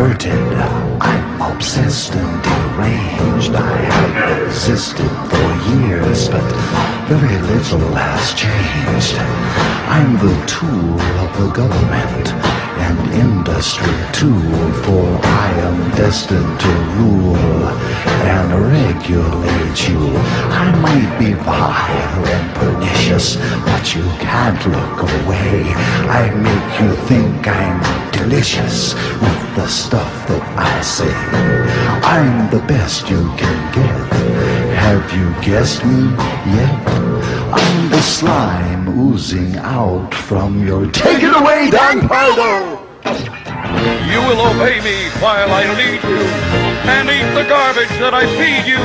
perverted. I'm obsessed and deranged. I have existed for years, but very little has changed. I'm the tool of the government and industry too, for I am destined to rule and regulate you. I might be vile and pernicious, but you can't look away. I make you think I'm delicious with the stuff that I say. I'm the best you can get. Have you guessed me yet? I'm the slime oozing out from your... Take it away, Don Pardo! You will obey me while I lead you, and eat the garbage that I feed you,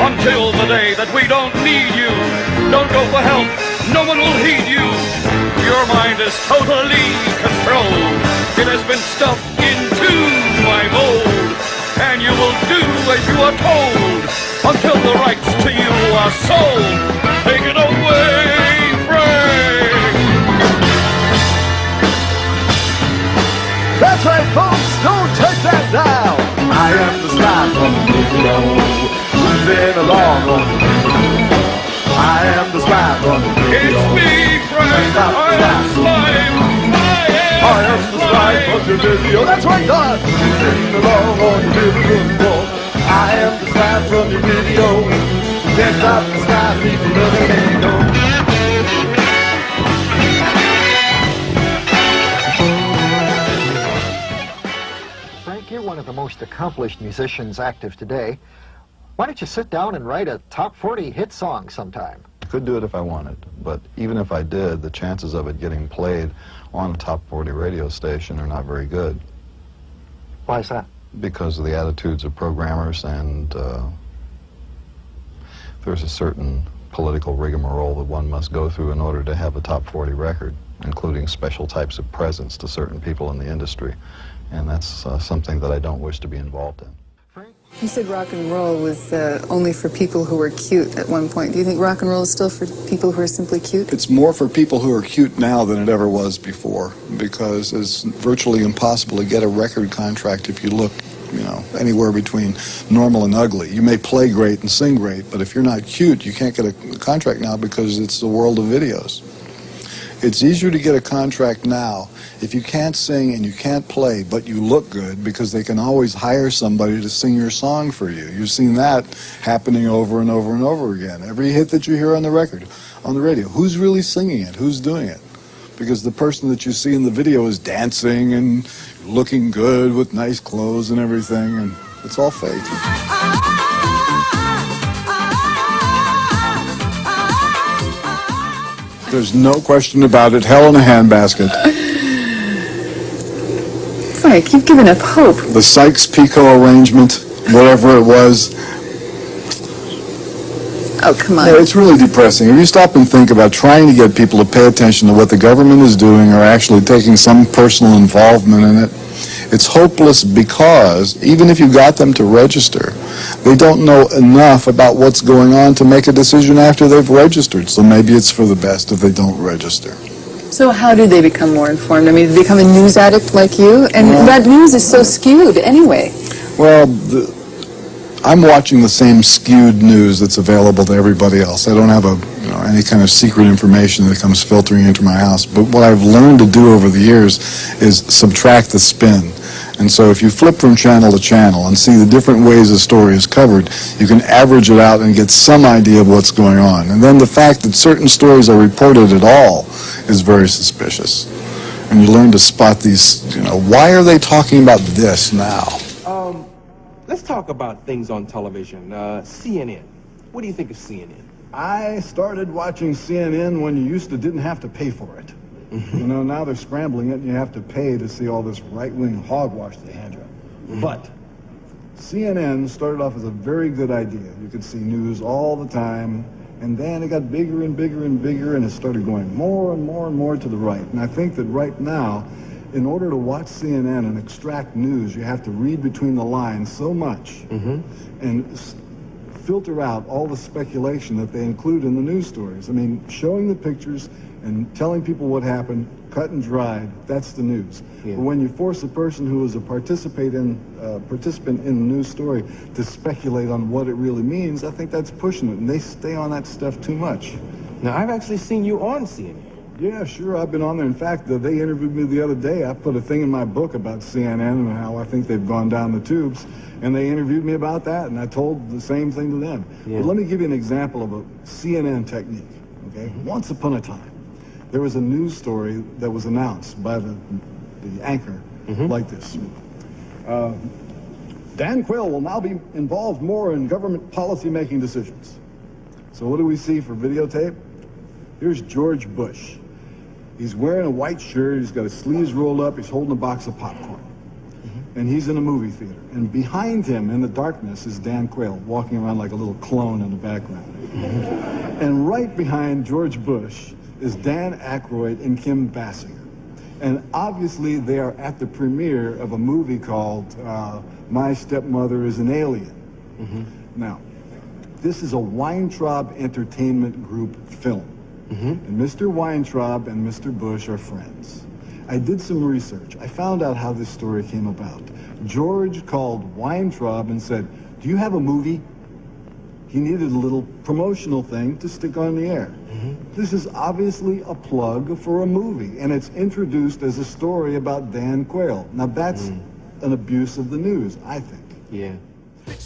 until the day that we don't need you. Don't go for help, no one will heed you. Your mind is totally controlled. It has been stuffed into my mold, and you will do as you are told, until the rights to you are sold. Take it away, Frank! That's right, folks, don't touch that dial. I am the slime from the video, moving along on the video. I am the slime from the video. It's me, Frank! I am slime! I am the slime from the video. That's right, Don! Moving along on the video. I am the slime from the video. Can't stop the slime, people loving me, no. You're one of the most accomplished musicians active today. Why don't you sit down and write a top 40 hit song sometime? I could do it if I wanted, but even if I did, the chances of it getting played on a top 40 radio station are not very good. Why is that? Because of the attitudes of programmers, and there's a certain political rigmarole that one must go through in order to have a top 40 record, including special types of presents to certain people in the industry. And that's something that I don't wish to be involved in. You said rock and roll was only for people who were cute at one point. Do you think rock and roll is still for people who are simply cute? It's more for people who are cute now than it ever was before, because it's virtually impossible to get a record contract if you look, anywhere between normal and ugly. You may play great and sing great, but if you're not cute, you can't get a contract now because it's the world of videos. It's easier to get a contract now if you can't sing and you can't play, but you look good, because they can always hire somebody to sing your song for you. You've seen that happening over and over and over again. Every hit that you hear on the record, on the radio, who's really singing it? Who's doing it? Because the person that you see in the video is dancing and looking good with nice clothes and everything, and it's all fake. There's no question about it. Hell in a handbasket. Frank, you've given up hope. The Sykes-Picot arrangement, whatever it was. Oh, come on. Yeah, it's really depressing. If you stop and think about trying to get people to pay attention to what the government is doing, or actually taking some personal involvement in it, it's hopeless, because even if you got them to register, they don't know enough about what's going on to make a decision after they've registered. So maybe it's for the best if they don't register. So how do they become more informed? I mean, do they become a news addict like you? And that news is so skewed anyway. Well, I'm watching the same skewed news that's available to everybody else. I don't have any kind of secret information that comes filtering into my house. But what I've learned to do over the years is subtract the spin. And so if you flip from channel to channel and see the different ways a story is covered, you can average it out and get some idea of what's going on. And then the fact that certain stories are reported at all is very suspicious. And you learn to spot these, why are they talking about this now? Let's talk about things on television. CNN. What do you think of CNN? I started watching CNN when you didn't have to pay for it. Now they're scrambling it and you have to pay to see all this right-wing hogwash they hand you. But CNN started off as a very good idea. You could see news all the time, and then it got bigger and bigger and bigger, and it started going more and more and more to the right. And I think that right now, in order to watch CNN and extract news, you have to read between the lines so much and filter out all the speculation that they include in the news stories. I mean, showing the pictures and telling people what happened, cut and dried, that's the news. Yeah. But when you force a person who is a participant in the news story to speculate on what it really means, I think that's pushing it, and they stay on that stuff too much. Now, I've actually seen you on CNN. Yeah, sure, I've been on there. In fact, they interviewed me the other day. I put a thing in my book about CNN and how I think they've gone down the tubes, and they interviewed me about that, and I told the same thing to them. Yeah. But let me give you an example of a CNN technique, okay? Once upon a time, there was a news story that was announced by the anchor like this. Dan Quayle will now be involved more in government policy-making decisions. So what do we see for videotape? Here's George Bush. He's wearing a white shirt, he's got his sleeves rolled up, he's holding a box of popcorn. And he's in a movie theater. And behind him, in the darkness, is Dan Quayle, walking around like a little clone in the background. And right behind George Bush is Dan Aykroyd and Kim Basinger. And obviously they are at the premiere of a movie called My Stepmother is an Alien. Now, this is a Weintraub Entertainment Group film. And Mr. Weintraub and Mr. Bush are friends. I did some research. I found out how this story came about. George called Weintraub and said, "Do you have a movie?" He needed a little promotional thing to stick on the air. This is obviously a plug for a movie, and it's introduced as a story about Dan Quayle. Now that's an abuse of the news, I think. Yeah.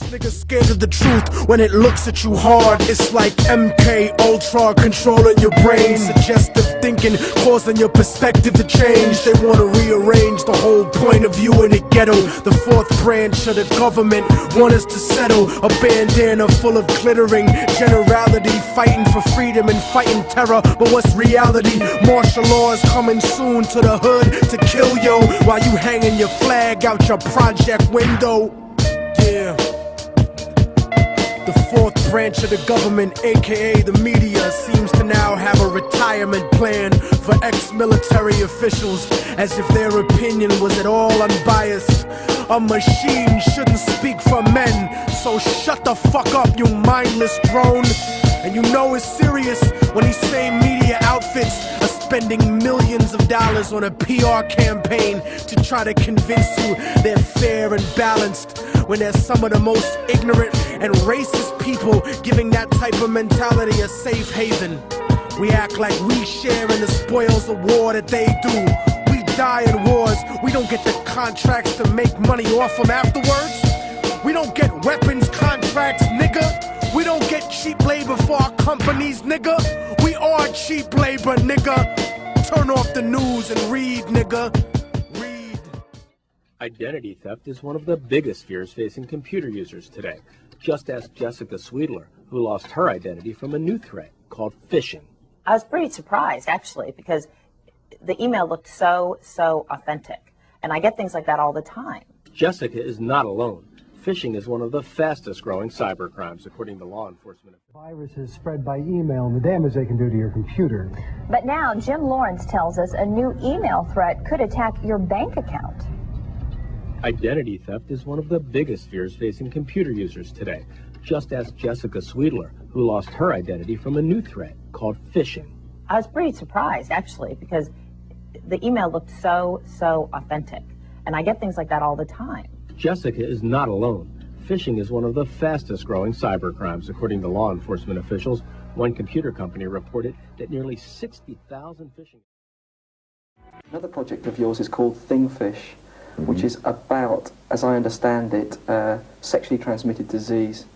Niggas scared of the truth when it looks at you hard. It's like MK Ultra controlling your brain. Suggestive thinking causing your perspective to change. They want to rearrange the whole point of view in the ghetto. The fourth branch of the government want us to settle. A bandana full of glittering generality, fighting for freedom and fighting terror. But what's reality? Martial law is coming soon to the hood to kill yo while you hanging your flag out your project window. Yeah. The fourth branch of the government, aka the media, seems to now have a retirement plan for ex-military officials, as if their opinion was at all unbiased. A machine shouldn't speak for men, so shut the fuck up, you mindless drone. And you know it's serious when these same media outfits are spending millions of dollars on a PR campaign to try to convince you they're fair and balanced, when they're some of the most ignorant and racist people giving that type of mentality a safe haven. We act like we share in the spoils of war that they do. We die in wars, we don't get the contracts to make money off them afterwards. We don't get weapons contracts, nigga. We don't get cheap labor for our companies, nigga. We are cheap labor, nigga. Turn off the news and read, nigga. Read. Identity theft is one of the biggest fears facing computer users today. Just ask Jessica Sweedler, who lost her identity from a new threat called phishing. I was pretty surprised, actually, because the email looked so authentic. And I get things like that all the time. Jessica is not alone. Phishing is one of the fastest growing cybercrimes, according to law enforcement. Viruses spread by email and the damage they can do to your computer. But now Jim Lawrence tells us a new email threat could attack your bank account. Identity theft is one of the biggest fears facing computer users today. Just ask Jessica Sweedler, who lost her identity from a new threat called phishing. I was pretty surprised, actually, because the email looked so authentic. And I get things like that all the time. Jessica is not alone. Phishing is one of the fastest growing cybercrimes, according to law enforcement officials. One computer company reported that nearly 60,000 phishing. Another project of yours is called Thingfish, which is about, as I understand it, sexually transmitted disease,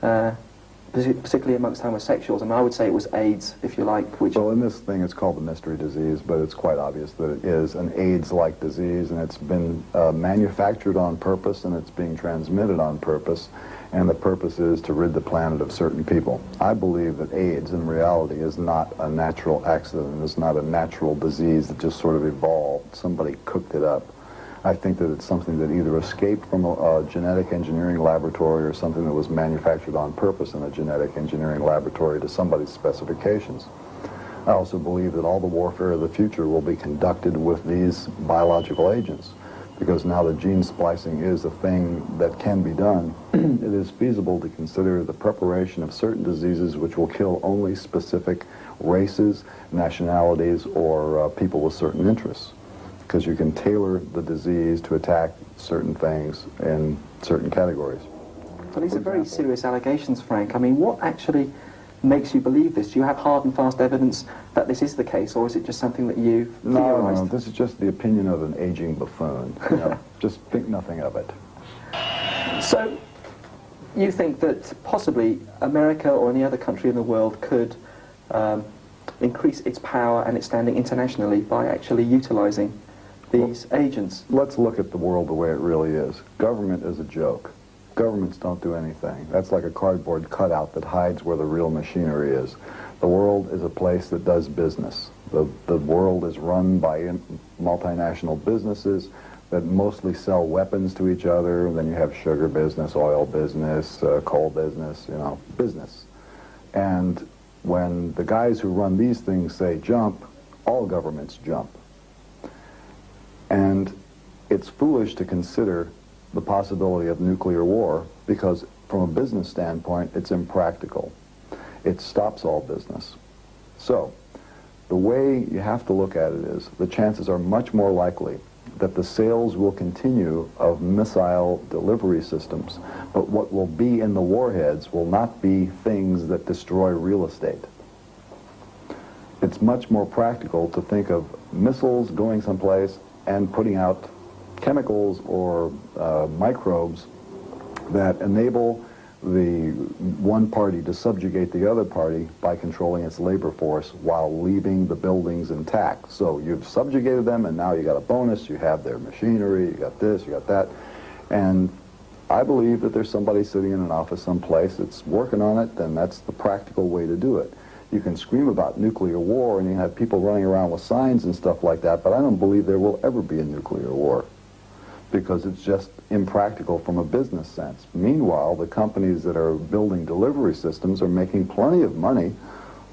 particularly amongst homosexuals. I mean, I would say it was AIDS, if you like. Which well, in this thing, it's called the mystery disease, but it's quite obvious that it is an AIDS-like disease, and it's been manufactured on purpose, and it's being transmitted on purpose, and the purpose is to rid the planet of certain people. I believe that AIDS, in reality, is not a natural accident. It's not a natural disease that just sort of evolved. Somebody cooked it up. I think that it's something that either escaped from a genetic engineering laboratory or something that was manufactured on purpose in a genetic engineering laboratory to somebody's specifications. I also believe that all the warfare of the future will be conducted with these biological agents. because now that gene splicing is a thing that can be done, it is feasible to consider the preparation of certain diseases which will kill only specific races, nationalities, or people with certain interests. Because you can tailor the disease to attack certain things in certain categories. Well, these are very serious allegations, Frank. I mean, what actually makes you believe this? Do you have hard and fast evidence that this is the case, or is it just something that you've theorized? No, this is just the opinion of an aging buffoon. You know, just think nothing of it. So, you think that possibly America or any other country in the world could increase its power and its standing internationally by actually utilizing these agents? Let's look at the world the way it really is. Government is a joke. Governments don't do anything. That's like a cardboard cutout that hides where the real machinery is. The world is a place that does business. The world is run by multinational businesses that mostly sell weapons to each other. And then you have sugar business, oil business, coal business, you know, business. And when the guys who run these things say jump, all governments jump. And it's foolish to consider the possibility of nuclear war because from a business standpoint, it's impractical. It stops all business. So, the way you have to look at it is the chances are much more likely that the sales will continue of missile delivery systems, but what will be in the warheads will not be things that destroy real estate. It's much more practical to think of missiles going someplace and putting out chemicals or microbes that enable the one party to subjugate the other party by controlling its labor force while leaving the buildings intact. So you've subjugated them and now you got a bonus, you have their machinery, you got this, you got that. And I believe that there's somebody sitting in an office someplace that's working on it, and that's the practical way to do it. You can scream about nuclear war and you have people running around with signs and stuff like that, but I don't believe there will ever be a nuclear war, because it's just impractical from a business sense. Meanwhile, the companies that are building delivery systems are making plenty of money,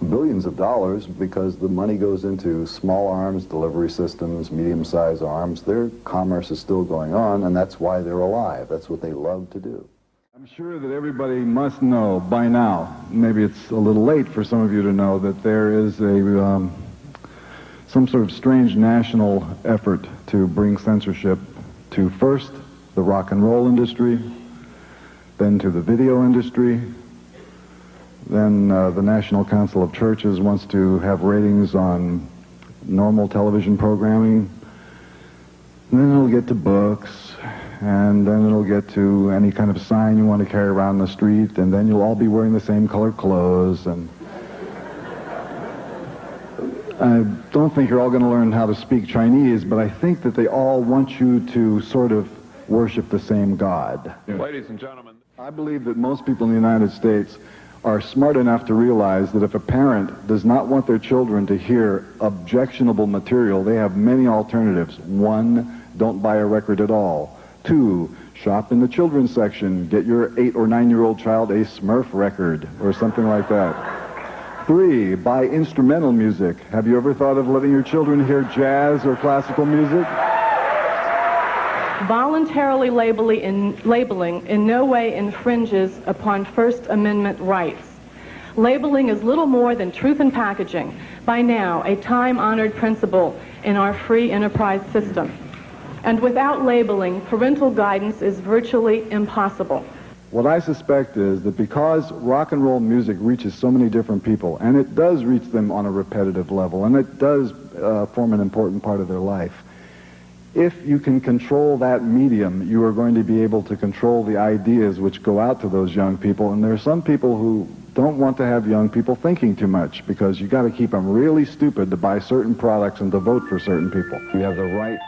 billions of dollars, because the money goes into small arms, delivery systems, medium-sized arms. Their commerce is still going on, and that's why they're alive. That's what they love to do. I'm sure that everybody must know by now, maybe it's a little late for some of you to know, that there is some sort of strange national effort to bring censorship to first the rock and roll industry, then to the video industry, then the National Council of Churches wants to have ratings on normal television programming, and then it'll get to books, and then it'll get to any kind of sign you want to carry around the street, and then you'll all be wearing the same colored clothes, and I don't think you're all going to learn how to speak Chinese, but I think that they all want you to sort of worship the same God. Ladies and gentlemen, I believe that most people in the United States are smart enough to realize that if a parent does not want their children to hear objectionable material, they have many alternatives. 1, don't buy a record at all. 2, shop in the children's section. Get your 8 or 9-year-old child a Smurf record or something like that. 3, buy instrumental music. Have you ever thought of letting your children hear jazz or classical music? Voluntarily labeling in no way infringes upon First Amendment rights. Labeling is little more than truth in packaging, by now a time-honored principle in our free enterprise system. And without labeling, parental guidance is virtually impossible. What I suspect is that because rock and roll music reaches so many different people, and it does reach them on a repetitive level, and it does form an important part of their life, if you can control that medium, you are going to be able to control the ideas which go out to those young people. And there are some people who don't want to have young people thinking too much, because you got to keep them really stupid to buy certain products and to vote for certain people. You have the right